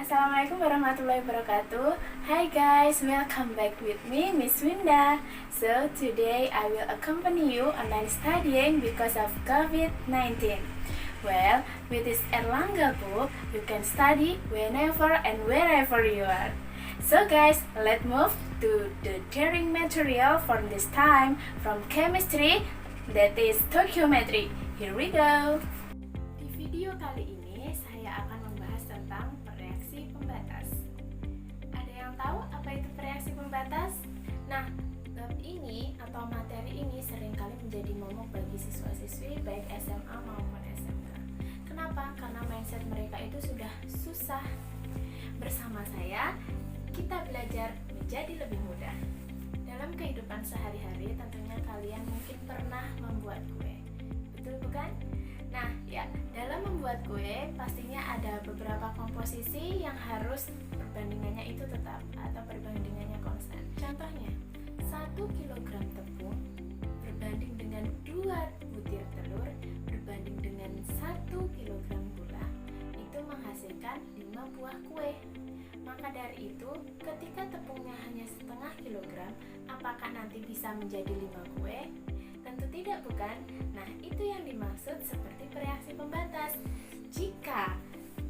Assalamualaikum warahmatullahi wabarakatuh. Hi guys, welcome back with me, Miss Winda. So today I will accompany you online studying because of COVID-19. Well, with this Erlangga book, you can study whenever and wherever you are. So guys, let's move to the daring material for this time from chemistry, that is stoichiometry. Here we go. Di video kali ini saya akan membahas tentang reaksi pembatas. Ada yang tahu apa itu reaksi pembatas? Nah, bab ini atau materi ini seringkali menjadi momok bagi siswa-siswi baik SMA maupun SMK. Kenapa? Karena mindset mereka itu sudah susah. Bersama saya, kita belajar menjadi lebih mudah. Dalam kehidupan sehari-hari tentunya kalian mungkin pernah membuat kue. Betul bukan? Nah, ya, dalam membuat kue pastinya ada beberapa komposisi yang harus perbandingannya itu tetap atau perbandingannya konstan. Contohnya, 1 kg tepung berbanding dengan 2 butir telur berbanding dengan 1 kg gula itu menghasilkan 5 buah kue. Maka dari itu, ketika tepungnya hanya setengah kilogram, apakah nanti bisa menjadi 5 kue? Tentu tidak, bukan? Nah, itu yang dimaksud seperti reaksi pembatas. Jika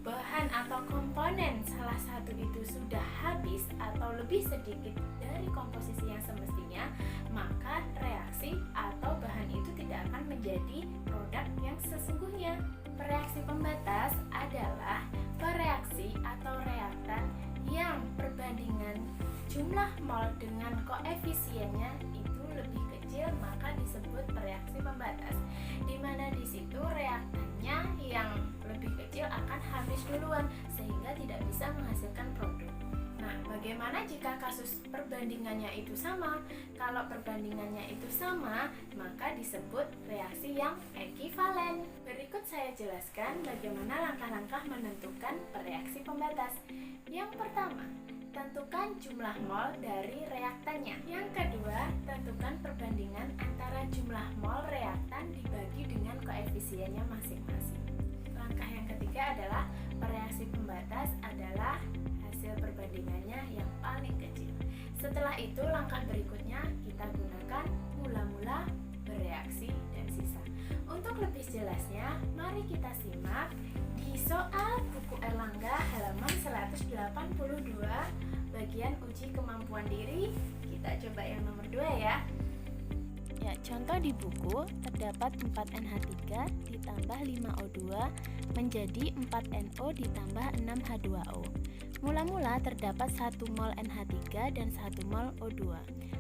bahan atau komponen salah satu itu sudah habis atau lebih sedikit dari komposisi yang semestinya, maka reaksi atau bahan itu tidak akan menjadi produk yang sesungguhnya. Reaksi pembatas adalah reaksi atau reaktan yang perbandingan jumlah mol dengan koefisiennya itu lebih kecil, maka disebut reaksi pembatas. Di mana di situ reaktannya yang lebih kecil akan habis duluan sehingga tidak bisa menghasilkan produk. Nah, bagaimana jika kasus perbandingannya itu sama? Kalau perbandingannya itu sama, maka disebut reaksi yang ekivalen. Berikut saya jelaskan bagaimana langkah-langkah menentukan reaksi pembatas. Yang pertama, tentukan jumlah mol dari reaktannya. Yang kedua, tentukan perbandingan antara jumlah mol reaktan dibagi dengan koefisiennya masing-masing. Langkah yang ketiga adalah reaksi pembatas adalah hasil perbandingannya yang paling kecil. Setelah itu, langkah berikutnya kita gunakan mula-mula, bereaksi, dan sisa. Untuk lebih jelasnya, mari kita simak di soal buku Erlangga halaman 182 bagian uji kemampuan diri. Kita coba yang nomor 2 ya. Ya, contoh di buku terdapat 4NH3 ditambah 5O2 menjadi 4NO ditambah 6H2O. Mula-mula terdapat 1 mol NH3 dan 1 mol O2.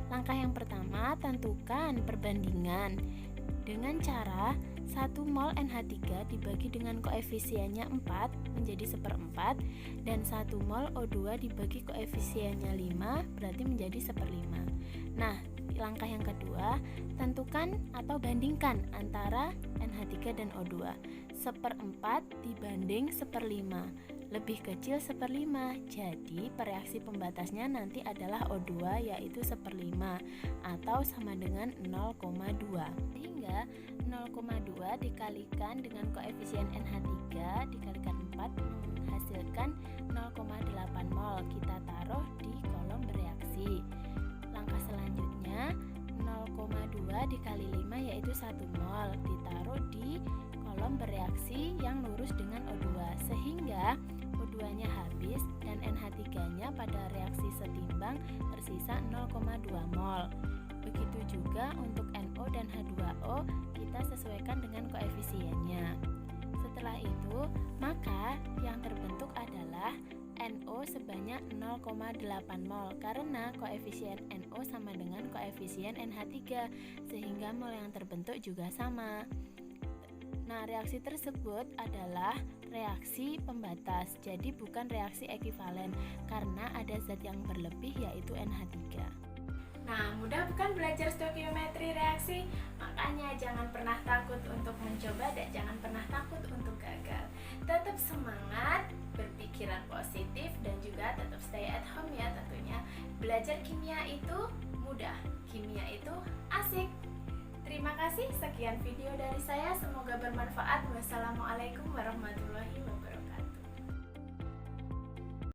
Langkah yang pertama, tentukan perbandingan dengan cara 1 mol NH3 dibagi dengan koefisiennya 4 menjadi 1/4 dan 1 mol O2 dibagi koefisiennya 5 berarti menjadi 1/5. Nah, langkah yang kedua, tentukan atau bandingkan antara NH3 dan O2. 1/4 dibanding 1/5, lebih kecil 1/5. Jadi reaksi pembatasnya nanti adalah O2 yaitu 1/5 atau sama dengan 0,2. Sehingga 0,2 dikalikan dengan koefisien NH3 dikalikan 4 menghasilkan 0,8 mol. Kita taruh di kolom bereaksi. Langkah selanjutnya 0,2 dikali 5 yaitu 1 mol, ditaruh di kolom bereaksi yang lurus dengan O2 sehingga O2 nya habis dan NH3 nya pada reaksi setimbang tersisa 0,2 mol. Begitu juga untuk NO dan H2O kita sesuaikan dengan koefisiennya. Setelah itu, maka yang terbentuk adalah NO sebanyak 0,8 mol karena koefisien NO sama dengan koefisien NH3 sehingga mol yang terbentuk juga sama. Nah, reaksi tersebut adalah reaksi pembatas, jadi bukan reaksi ekivalen karena ada zat yang berlebih yaitu NH3. Nah, mudah bukan belajar stoikiometri reaksi? Makanya jangan pernah takut untuk mencoba dan jangan pernah takut untuk gagal. Tetap semangat, berpikiran positif, dan juga tetap stay at home ya tentunya. Belajar kimia itu mudah, kimia itu asik. Terima kasih, sekian video dari saya, semoga bermanfaat. Wassalamualaikum warahmatullahi wabarakatuh.